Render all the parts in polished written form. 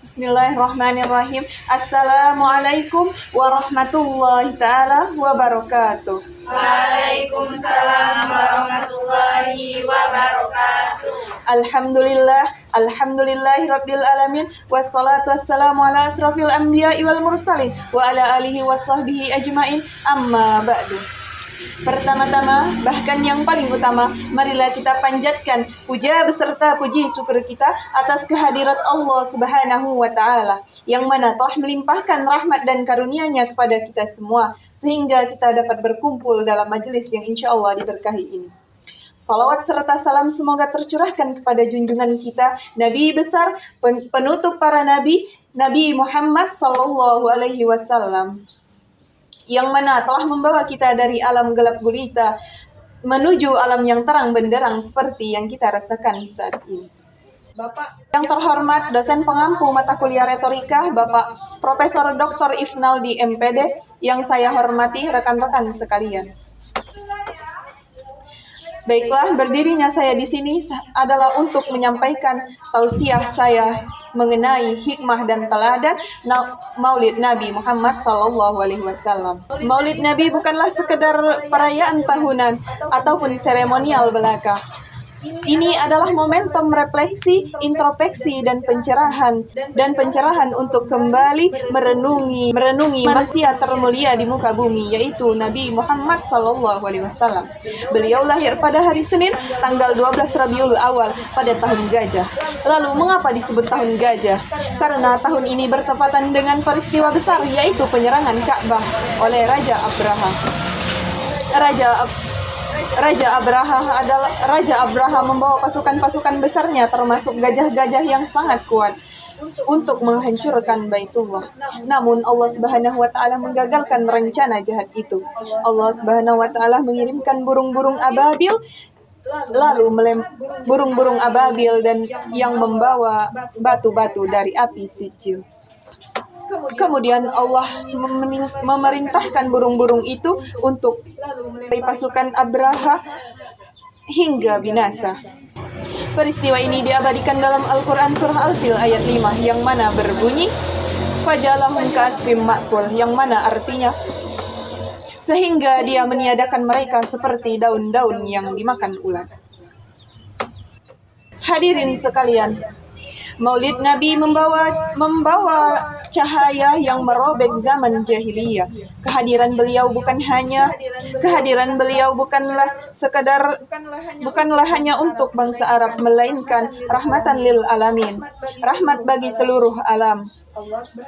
Bismillahirrahmanirrahim. Assalamualaikum warahmatullahi ta'ala wabarakatuh. Waalaikumsalam warahmatullahi wabarakatuh. Alhamdulillahi rabbil alamin. Wassalatu wassalamu ala asrafil anbiya'i wal mursalin wa ala alihi wasahbihi ajmain. Amma ba'du. Pertama-tama, bahkan yang paling utama, marilah kita panjatkan puja beserta puji syukur kita atas kehadirat Allah Subhanahu wa Ta'ala, yang mana telah melimpahkan rahmat dan karunia-Nya kepada kita semua, sehingga kita dapat berkumpul dalam majelis yang insya Allah diberkahi ini. Salawat serta salam semoga tercurahkan kepada junjungan kita, Nabi besar, penutup para nabi, Nabi Muhammad Sallallahu Alaihi Wasallam, yang mana telah membawa kita dari alam gelap gulita menuju alam yang terang benderang seperti yang kita rasakan saat ini. Bapak yang terhormat, dosen pengampu mata kuliah retorika, Bapak Profesor Dr. Ifnaldi MPD, yang saya hormati, rekan-rekan sekalian. Baiklah, berdirinya saya di sini adalah untuk menyampaikan tausiah saya mengenai hikmah dan teladan Maulid Nabi Muhammad SAW. Maulid Nabi bukanlah sekedar perayaan tahunan ataupun seremonial belaka. Ini adalah momentum refleksi, introspeksi, dan pencerahan untuk kembali merenungi manusia termulia di muka bumi, yaitu Nabi Muhammad SAW. Beliau lahir pada hari Senin, tanggal 12 Rabiul Awal pada tahun gajah. Lalu, mengapa disebut tahun gajah? Karena tahun ini bertepatan dengan peristiwa besar, yaitu penyerangan Ka'bah oleh Raja Abraha. Raja Abraha membawa pasukan-pasukan besarnya, termasuk gajah-gajah yang sangat kuat, untuk menghancurkan Baitullah. Namun Allah Subhanahu wa Ta'ala menggagalkan rencana jahat itu. Allah Subhanahu wa Ta'ala mengirimkan burung-burung ababil, burung-burung ababil dan yang membawa batu-batu dari api sijil. Kemudian Allah memerintahkan burung-burung itu untuk dari pasukan Abraha hingga binasa. Peristiwa ini diabadikan dalam Al-Quran surah Al-Fil ayat 5, yang mana berbunyi fajalahum ka'asfim ma'kul, yang mana artinya sehingga dia meniadakan mereka seperti daun-daun yang dimakan ular. Hadirin sekalian, Maulid Nabi membawa cahaya yang merobek zaman jahiliyah. Kehadiran beliau bukanlah hanya untuk bangsa Arab, melainkan rahmatan lil alamin, rahmat bagi seluruh alam.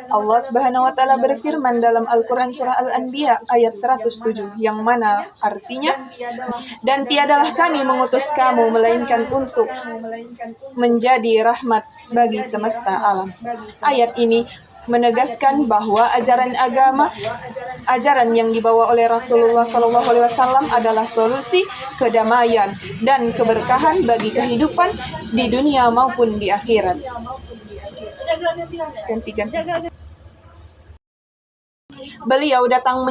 Allah Subhanahu wa Ta'ala berfirman dalam Al-Quran surah Al-Anbiya ayat 107, yang mana artinya, dan tiadalah kami mengutus kamu melainkan untuk menjadi rahmat bagi semesta alam. Ayat ini menegaskan bahwa ajaran yang dibawa oleh Rasulullah SAW adalah solusi kedamaian dan keberkahan bagi kehidupan di dunia maupun di akhirat. Beliau datang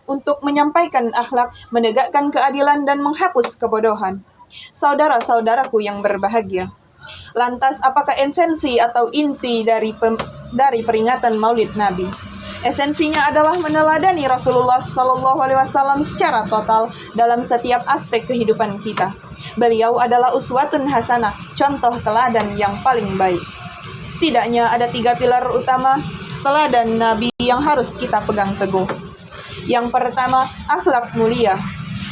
untuk menyampaikan akhlak, menegakkan keadilan, dan menghapus kebodohan. Saudara-saudaraku yang berbahagia, lantas apakah esensi atau inti dari peringatan Maulid Nabi? Esensinya adalah meneladani Rasulullah SAW secara total dalam setiap aspek kehidupan kita. Beliau adalah uswatun hasanah, contoh teladan yang paling baik. Setidaknya ada 3 pilar utama teladan Nabi yang harus kita pegang teguh. Yang pertama, akhlak mulia.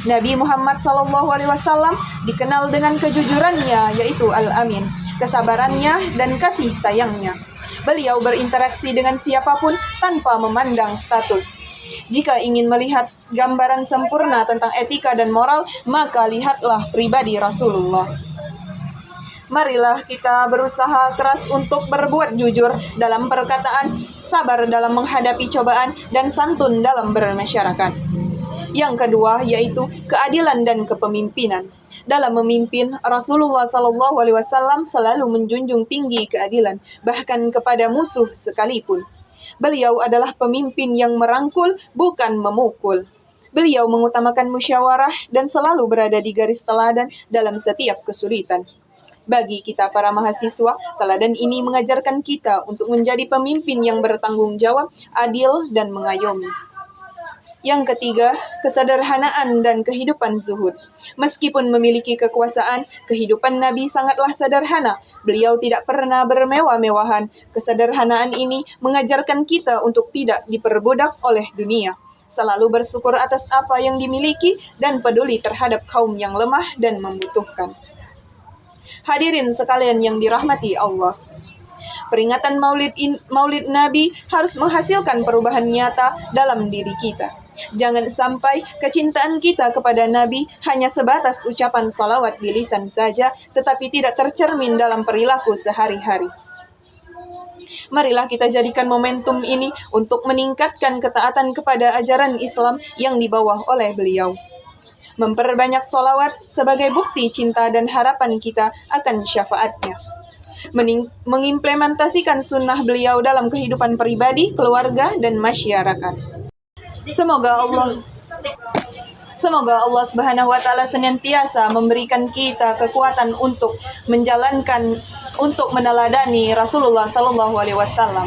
Nabi Muhammad SAW dikenal dengan kejujurannya, yaitu Al-Amin, kesabarannya, dan kasih sayangnya. Beliau berinteraksi dengan siapapun tanpa memandang status. Jika ingin melihat gambaran sempurna tentang etika dan moral, maka lihatlah pribadi Rasulullah. Marilah kita berusaha keras untuk berbuat jujur dalam perkataan, sabar dalam menghadapi cobaan, dan santun dalam bermasyarakat. Yang kedua yaitu keadilan dan kepemimpinan. Dalam memimpin, Rasulullah SAW selalu menjunjung tinggi keadilan, bahkan kepada musuh sekalipun. Beliau adalah pemimpin yang merangkul, bukan memukul. Beliau mengutamakan musyawarah dan selalu berada di garis teladan dalam setiap kesulitan. Bagi kita para mahasiswa, teladan ini mengajarkan kita untuk menjadi pemimpin yang bertanggung jawab, adil, dan mengayomi. Yang ketiga, kesederhanaan dan kehidupan zuhud. Meskipun memiliki kekuasaan, kehidupan Nabi sangatlah sederhana. Beliau tidak pernah bermewah-mewahan. Kesederhanaan ini mengajarkan kita untuk tidak diperbudak oleh dunia. Selalu bersyukur atas apa yang dimiliki dan peduli terhadap kaum yang lemah dan membutuhkan. Hadirin sekalian yang dirahmati Allah. Peringatan Maulid Nabi harus menghasilkan perubahan nyata dalam diri kita. Jangan sampai kecintaan kita kepada Nabi hanya sebatas ucapan salawat di lisan saja, tetapi tidak tercermin dalam perilaku sehari-hari. Marilah kita jadikan momentum ini untuk meningkatkan ketaatan kepada ajaran Islam yang dibawa oleh beliau. Memperbanyak salawat sebagai bukti cinta dan harapan kita akan syafaatnya. Mengimplementasikan sunnah beliau dalam kehidupan pribadi, keluarga, dan masyarakat. Semoga Allah Subhanahu wa taala senantiasa memberikan kita kekuatan untuk meneladani Rasulullah sallallahu alaihi wasallam.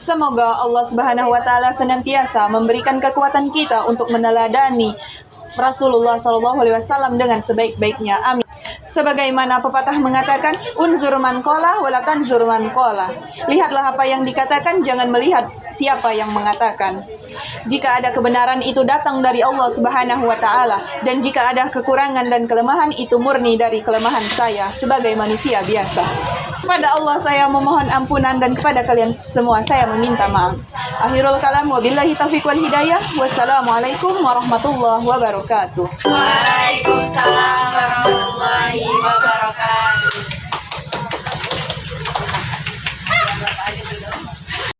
Semoga Allah Subhanahu wa taala senantiasa memberikan kekuatan kita untuk meneladani Rasulullah sallallahu alaihi wasallam dengan sebaik-baiknya. Amin. Sebagaimana pepatah mengatakan, unzur man qala wa la tanzur man qala. Lihatlah apa yang dikatakan, jangan melihat siapa yang mengatakan. Jika ada kebenaran itu datang dari Allah Subhanahu wa taala, dan jika ada kekurangan dan kelemahan itu murni dari kelemahan saya sebagai manusia biasa. Kepada Allah saya memohon ampunan dan kepada kalian semua saya meminta maaf. Akhirul kalam, wabillahi taufiq wal hidayah. Wassalamualaikum warahmatullahi wabarakatuh. Waalaikumsalam